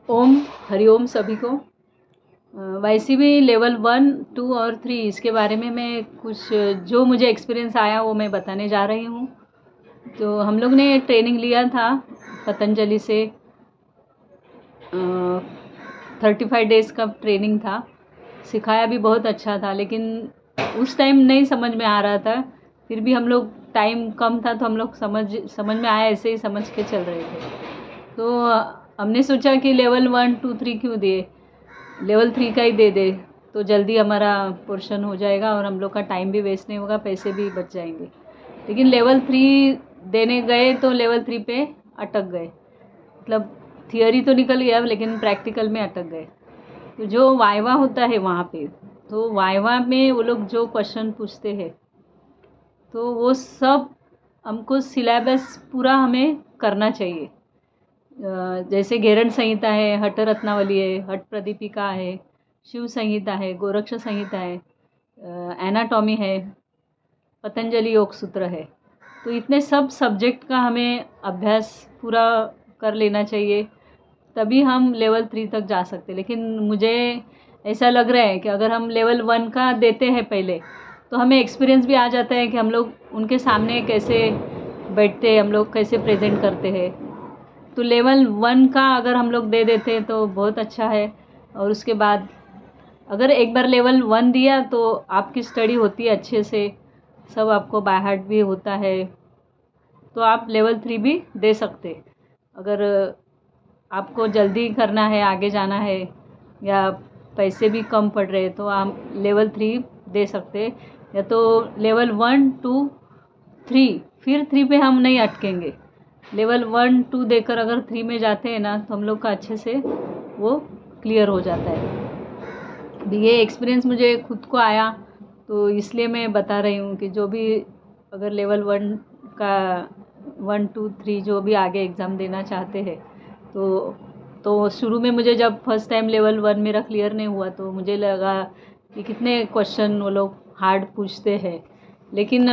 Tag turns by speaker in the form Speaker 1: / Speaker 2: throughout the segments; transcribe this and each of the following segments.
Speaker 1: ओम हरिओम सभी को। वैसे भी लेवल 1, 2 और 3 इसके बारे में मैं कुछ जो मुझे एक्सपीरियंस आया वो मैं बताने जा रही हूँ। तो हम लोग ने ट्रेनिंग लिया था पतंजलि से, 35 डेज़ का ट्रेनिंग था। सिखाया भी बहुत अच्छा था, लेकिन उस टाइम नहीं समझ में आ रहा था। फिर भी हम लोग, टाइम कम था तो हम लोग समझ में आया, ऐसे ही समझ के चल रहे थे। तो हमने सोचा कि लेवल 1, 2, 3 क्यों दिए, लेवल 3 का ही दे दे तो जल्दी हमारा पोर्शन हो जाएगा और हम लोग का टाइम भी वेस्ट नहीं होगा, पैसे भी बच जाएंगे। लेकिन लेवल 3 देने गए तो लेवल 3 पे अटक गए। मतलब थियोरी तो निकल गया लेकिन प्रैक्टिकल में अटक गए। तो जो वाइवा होता है वहाँ पे, तो वाइवा में वो लोग जो क्वेश्चन पूछते हैं तो वो सब हमको सिलेबस पूरा हमें करना चाहिए। जैसे घेरण संहिता है, हठ रत्नावली है, हठ प्रदीपिका है, शिव संहिता है, गोरक्ष संहिता है, एनाटॉमी है, पतंजलि योग सूत्र है। तो इतने सब सब्जेक्ट का हमें अभ्यास पूरा कर लेना चाहिए, तभी हम लेवल 3 तक जा सकते। लेकिन मुझे ऐसा लग रहा है कि अगर हम लेवल 1 का देते हैं पहले, तो हमें एक्सपीरियंस भी आ जाता है कि हम लोग उनके सामने कैसे बैठते हैं, हम लोग कैसे प्रेजेंट करते हैं। तो लेवल 1 का अगर हम लोग दे देते तो बहुत अच्छा है। और उसके बाद अगर एक बार लेवल 1 दिया तो आपकी स्टडी होती है अच्छे से, सब आपको बाय हार्ट भी होता है, तो आप लेवल 3 भी दे सकते। अगर आपको जल्दी करना है, आगे जाना है, या पैसे भी कम पड़ रहे तो आप लेवल 3 दे सकते। या तो लेवल 1, 2, 3, फिर 3 पे हम नहीं अटकेंगे। लेवल 1, 2 देकर अगर 3 में जाते हैं ना, तो हम लोग का अच्छे से वो क्लियर हो जाता है। अभी ये एक्सपीरियंस मुझे खुद को आया, तो इसलिए मैं बता रही हूँ कि जो भी अगर लेवल 1 का 1, 2, 3 जो भी आगे एग्ज़ाम देना चाहते हैं, तो शुरू में मुझे जब फर्स्ट टाइम लेवल 1 मेरा क्लियर नहीं हुआ तो मुझे लगा कि कितने क्वेश्चन वो लोग हार्ड पूछते हैं। लेकिन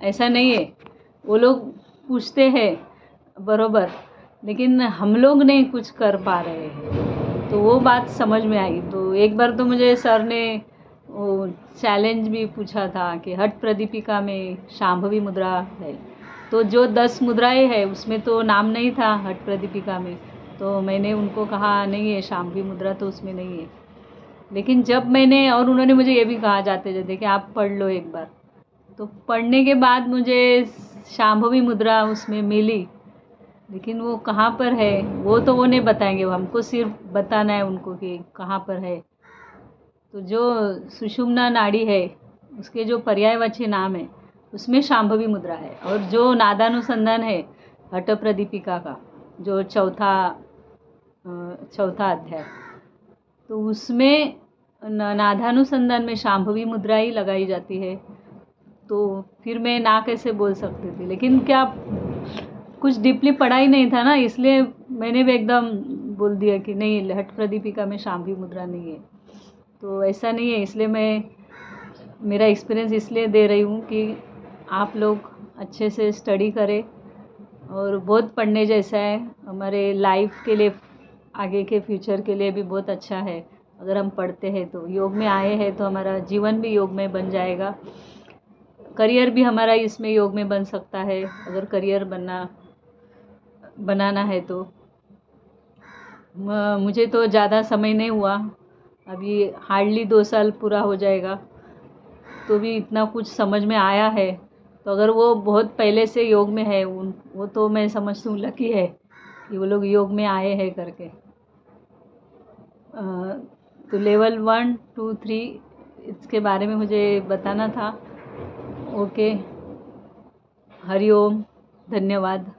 Speaker 1: ऐसा नहीं है, वो लोग पूछते हैं बरोबर, लेकिन हम लोग नहीं कुछ कर पा रहे हैं। तो वो बात समझ में आई। तो एक बार तो मुझे सर ने वो चैलेंज भी पूछा था कि हठ प्रदीपिका में शांभवी मुद्रा है, तो जो 10 मुद्राएं है उसमें तो नाम नहीं था हठ प्रदीपिका में। तो मैंने उनको कहा नहीं है, शांभवी मुद्रा तो उसमें नहीं है। लेकिन जब मैंने, और उन्होंने मुझे ये भी कहा जाते जाते कि आप पढ़ लो एक बार, तो पढ़ने के बाद मुझे शांभवी मुद्रा उसमें मिली। लेकिन वो कहाँ पर है वो तो वो नहीं बताएंगे, वो हमको सिर्फ बताना है उनको कि कहाँ पर है। तो जो सुषुम्ना नाड़ी है उसके जो पर्यायवाची नाम है उसमें शांभवी मुद्रा है। और जो नादानुसंधान है हठ प्रदीपिका का, जो चौथा अध्याय, तो उसमें नादानुसंधान में शांभवी मुद्रा ही लगाई जाती है। तो फिर मैं ना कैसे बोल सकती थी, लेकिन क्या कुछ डीपली पढ़ा ही नहीं था ना, इसलिए मैंने भी एकदम बोल दिया कि नहीं, हठ प्रदीपिका में शांभवी मुद्रा नहीं है। तो ऐसा नहीं है, इसलिए मैं मेरा एक्सपीरियंस इसलिए दे रही हूँ कि आप लोग अच्छे से स्टडी करें। और बहुत पढ़ने जैसा है, हमारे लाइफ के लिए, आगे के फ्यूचर के लिए भी बहुत अच्छा है। अगर हम पढ़ते हैं तो, योग में आए हैं तो हमारा जीवन भी योग में बन जाएगा, करियर भी हमारा इसमें योग में बन सकता है अगर करियर बनाना है तो। मुझे तो ज़्यादा समय नहीं हुआ, अभी हार्डली 2 साल पूरा हो जाएगा, तो भी इतना कुछ समझ में आया है। तो अगर वो बहुत पहले से योग में है, वो तो मैं समझती हूँ लकी है कि वो लोग योग में आए हैं करके। तो लेवल 1, 2, 3 इसके बारे में मुझे बताना था। ओके, हरिओम, धन्यवाद।